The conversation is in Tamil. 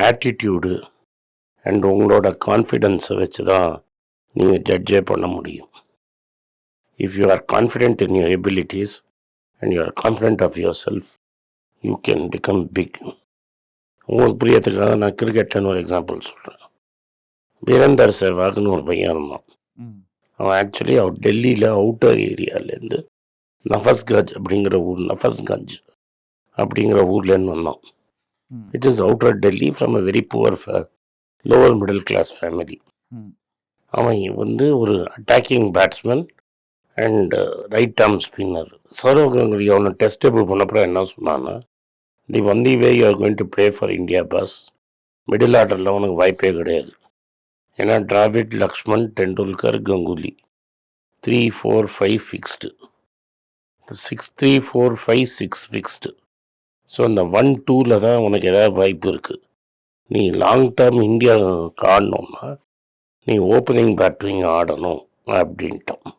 ஆட்டிடியூடு அண்ட் உங்களோட கான்ஃபிடென்ஸை வச்சு தான் நீங்கள் ஜட்ஜே பண்ண முடியும். If you are confident in your abilities and you are confident of your self, you can become big. உங்களுக்கு புரியறதுக்காக நான் கிரிக்கெட்னு ஒரு எக்ஸாம்பிள் சொல்கிறேன். வீரேந்தர் சேவாக்னு ஒரு பையன் இருந்தான். அவன் ஆக்சுவலி அவர் டெல்லியில் அவுட்டர் ஏரியாவிலேருந்து நஃபஸ்கஞ்ச் அப்படிங்கிற ஊர்லேருந்து வந்தான். It is outer Delhi from a very poor lower middle class family. அவன் வந்து ஒரு attacking batsman and right arm spinner. Sourav Ganguly அவனை டெஸ்ட் டேபிள் பண்ணப்பறம் என்ன சொன்னான்னா, the only way you are going to play for India boss, middle ஆர்டரில் அவனுக்கு வாய்ப்பே கிடையாது. ஏன்னா Dravid, Laxman, Tendulkar, Ganguly 3-4-5 fixed, 6-3-4-5-6 fixed. So அந்த 1-2ல் தான் உனக்கு ஏதாவது வாய்ப்பு இருக்குது. நீ லாங் டேர்ம் இந்தியா ஆடணும்னா நீ ஓப்பனிங் பேட்டிங் ஆடணும் அப்படின்ட்டான்.